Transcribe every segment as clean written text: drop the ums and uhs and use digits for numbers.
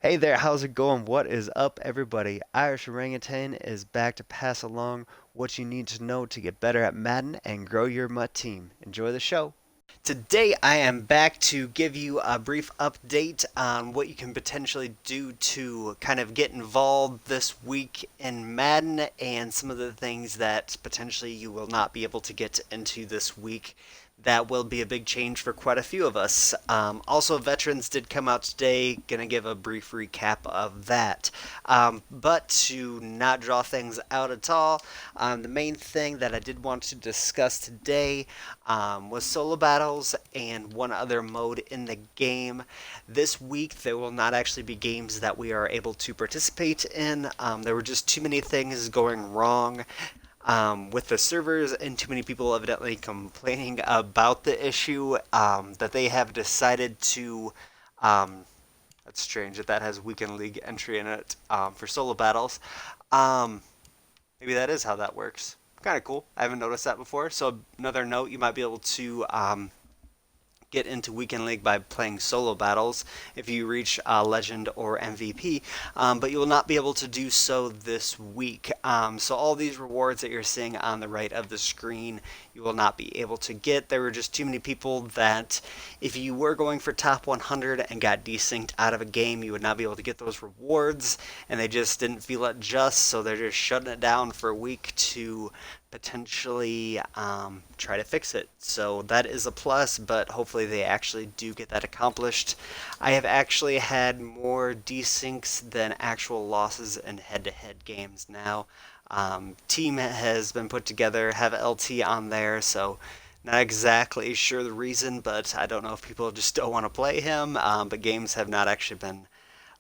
Hey there, how's it going? What is up, everybody? Irish Orangutan is back to pass along what you need to know to get better at Madden and grow your Mutt team. Enjoy the show. Today, I am back to give you a brief update on what you can potentially do to kind of get involved this week in Madden and some of the things that potentially you will not be able to get into this week. That will be a big change for quite a few of us. Also, veterans did come out today. Gonna give a brief recap of that. But to not draw things out at all, the main thing that I did want to discuss today was solo battles and one other mode in the game. This week, there will not actually be games that we are able to participate in. There were just too many things going wrong with the servers and too many people evidently complaining about the issue that they have decided to. Um, that's strange that that has weekend league entry in it for solo battles. Um, Maybe that is how that works. Kind of cool. I haven't noticed that before. So another note, you might be able to get into Weekend League by playing solo battles if you reach Legend or MVP, but you will not be able to do so this week. So all these rewards that you're seeing on the right of the screen, you will not be able to get. There were just too many people that if you were going for top 100 and got desynced out of a game, you would not be able to get those rewards, and they just didn't feel it just, so they're just shutting it down for a week to potentially try to fix it. So that is a plus, but hopefully they actually do get that accomplished. I have actually had more desyncs than actual losses in head-to-head games now. Team has been put together, have LT on there, so not exactly sure the reason, but I don't know if people just don't want to play him. But games have not actually been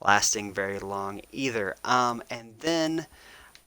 lasting very long either. And then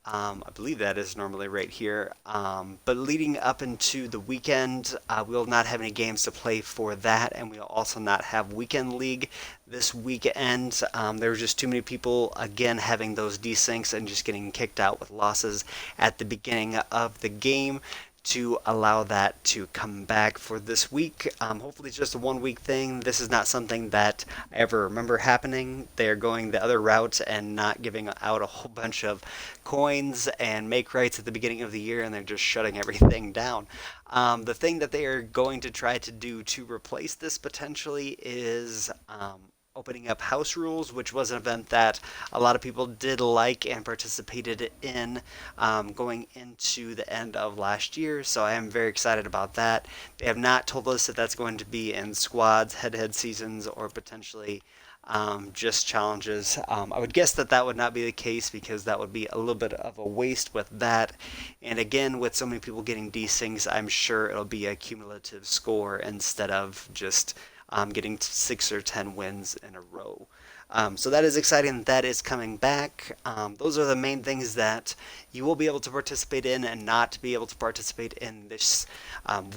I believe that is normally right here. But leading up into the weekend, we'll not have any games to play for that, and we'll also not have Weekend League this weekend. There were just too many people, again, having those desyncs and just getting kicked out with losses at the beginning of the game to allow that to come back for this week. Hopefully, it's just a 1 week thing. This is not something that I ever remember happening. They're going the other route and not giving out a whole bunch of coins and make rights at the beginning of the year, and they're just shutting everything down. The thing that they are going to try to do to replace this potentially is opening up house rules, which was an event that a lot of people did like and participated in going into the end of last year. So I am very excited about that. They have not told us that that's going to be in squads, head-to-head seasons, or potentially just challenges. I would guess that that would not be the case because that would be a little bit of a waste with that. And again, with so many people getting desyncs, I'm sure it'll be a cumulative score instead of just getting 6 or 10 wins in a row. So that is exciting. That is coming back. Those are the main things that you will be able to participate in and not be able to participate in this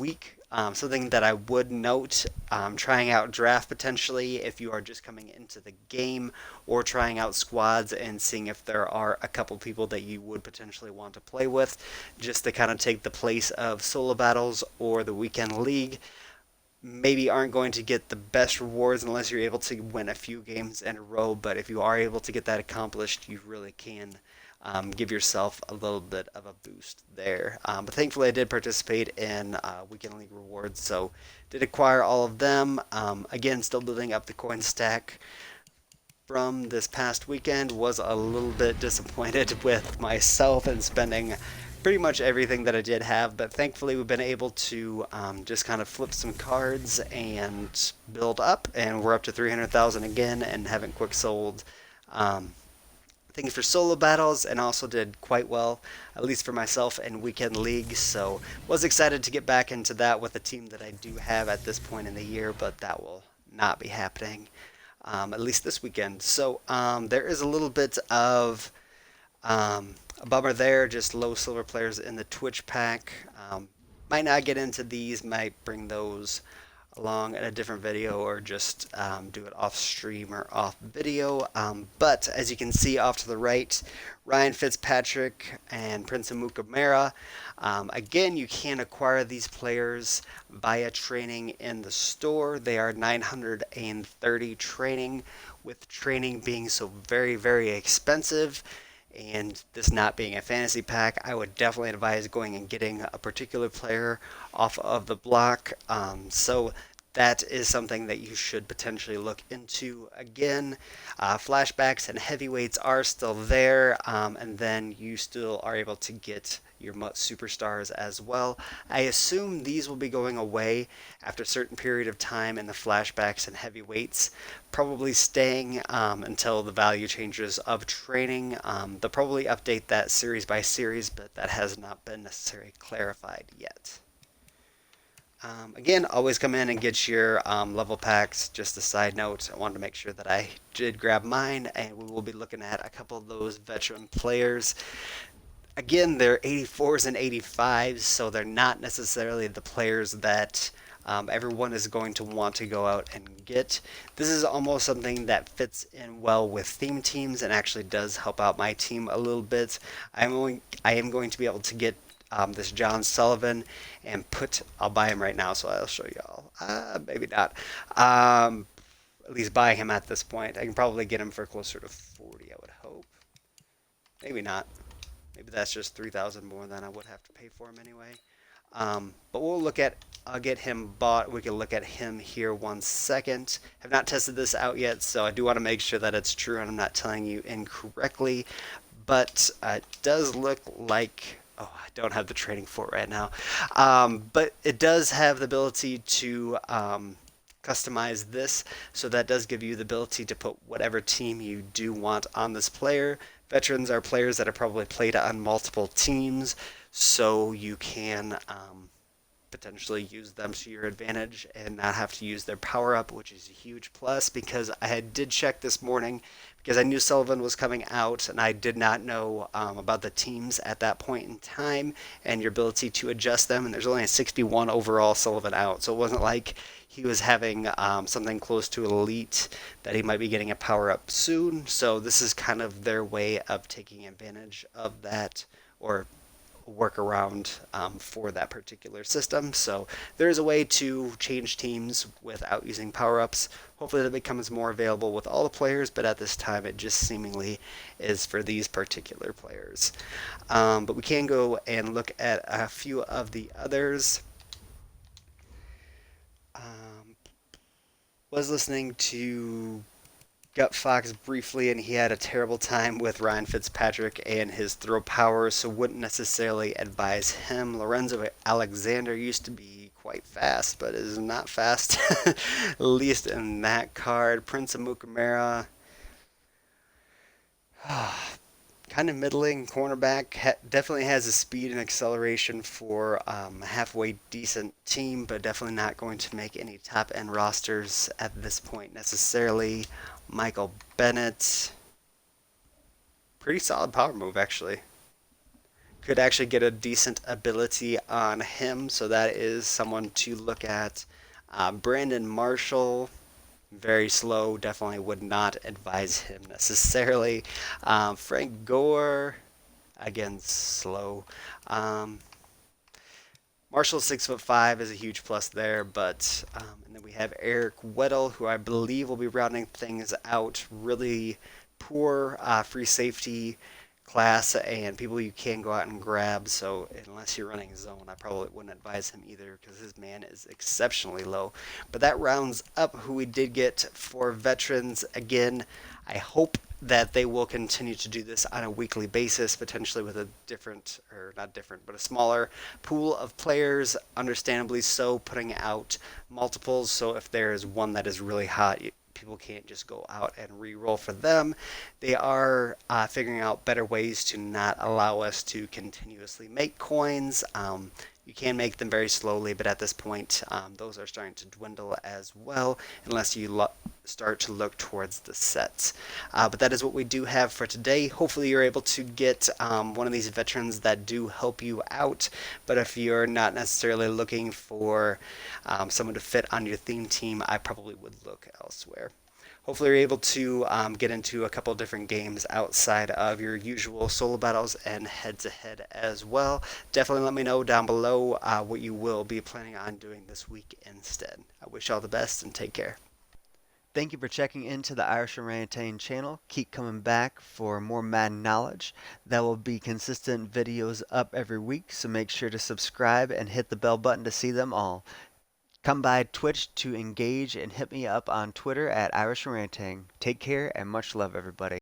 week. Something that I would note, trying out draft potentially if you are just coming into the game, or trying out squads and seeing if there are a couple people that you would potentially want to play with, just to kind of take the place of solo battles or the weekend league. Maybe aren't going to get the best rewards unless you're able to win a few games in a row, but if you are able to get that accomplished, you really can give yourself a little bit of a boost there. But thankfully, I did participate in Weekend League rewards, so did acquire all of them. Again, still building up the coin stack from this past weekend. Was a little bit disappointed with myself and spending pretty much everything that I did have, but thankfully we've been able to just kind of flip some cards and build up, and we're up to 300,000 again and haven't quick sold um, things for solo battles, and also did quite well, at least for myself in weekend league. So was excited to get back into that with the team that I do have at this point in the year, but that will not be happening at least this weekend. So there is a little bit of a bummer there, just low silver players in the Twitch pack. Might not get into these, might bring those along in a different video, or just do it off stream or off video. But as you can see off to the right, Ryan Fitzpatrick and Prince Amukamara. Again, you can acquire these players via training in the store. They are 930 training, with training being so very, very expensive and this not being a fantasy pack, I would definitely advise going and getting a particular player off of the block. So that is something that you should potentially look into. Again, flashbacks and heavyweights are still there, and then you still are able to get your MUT superstars as well. I assume these will be going away after a certain period of time in the flashbacks and heavyweights, probably staying until the value changes of training. They'll probably update that series by series, but that has not been necessarily clarified yet. Again, always come in and get your level packs. Just a side note, I wanted to make sure that I did grab mine, and we will be looking at a couple of those veteran players. Again, they're 84s and 85s, so they're not necessarily the players that everyone is going to want to go out and get. This is almost something that fits in well with theme teams and actually does help out my team a little bit. I am going to be able to get this John Sullivan and I'll buy him right now, so I'll show y'all. Maybe not. At least buy him at this point. I can probably get him for closer to 40, I would hope. Maybe not. Maybe that's just 3,000 more than I would have to pay for him anyway. But I'll get him bought. We can look at him here 1 second. Have not tested this out yet, so I do want to make sure that it's true and I'm not telling you incorrectly. But it does look like, oh, I don't have the training for it right now. But it does have the ability to customize this, so that does give you the ability to put whatever team you do want on this player. Veterans are players that have probably played on multiple teams, so you can potentially use them to your advantage and not have to use their power up, which is a huge plus because did check this morning because I knew Sullivan was coming out and I did not know about the teams at that point in time and your ability to adjust them. And there's only a 61 overall Sullivan out, so it wasn't like he was having something close to elite that he might be getting a power up soon. So this is kind of their way of taking advantage of that or workaround for that particular system. So there's a way to change teams without using power-ups. Hopefully that becomes more available with all the players, but at this time it just seemingly is for these particular players. But we can go and look at a few of the others. Was listening to Gut Fox briefly, and he had a terrible time with Ryan Fitzpatrick and his throw power, so wouldn't necessarily advise him. Lorenzo Alexander used to be quite fast, but is not fast, at least in that card. Prince of Mukamara, kind of middling cornerback. Definitely has the speed and acceleration for a halfway decent team, but definitely not going to make any top end rosters at this point necessarily. Michael Bennett, pretty solid power move actually. Could actually get a decent ability on him, so that is someone to look at. Brandon Marshall, very slow, definitely would not advise him necessarily. Frank Gore, again slow. Marshall 6'5" is a huge plus there, but and then we have Eric Weddle, who I believe will be rounding things out. Really poor free safety class and people you can go out and grab. So unless you're running zone, I probably wouldn't advise him either because his man is exceptionally low. But that rounds up who we did get for veterans. Again, I hope that they will continue to do this on a weekly basis, potentially with a different, or not different, but a smaller pool of players, understandably so, putting out multiples. So if there is one that is really hot, people can't just go out and re-roll for them. They are figuring out better ways to not allow us to continuously make coins. You can make them very slowly, but at this point, those are starting to dwindle as well, unless you start to look towards the sets. But that is what we do have for today. Hopefully you're able to get one of these veterans that do help you out, but if you're not necessarily looking for someone to fit on your theme team, I probably would look elsewhere. Hopefully you're able to get into a couple different games outside of your usual solo battles and head-to-head as well. Definitely let me know down below what you will be planning on doing this week instead. I wish you all the best and take care. Thank you for checking into the Irish Orangutan channel. Keep coming back for more Madden knowledge. There will be consistent videos up every week, so make sure to subscribe and hit the bell button to see them all. Come by Twitch to engage and hit me up on Twitter at Irish Orangutan. Take care and much love, everybody.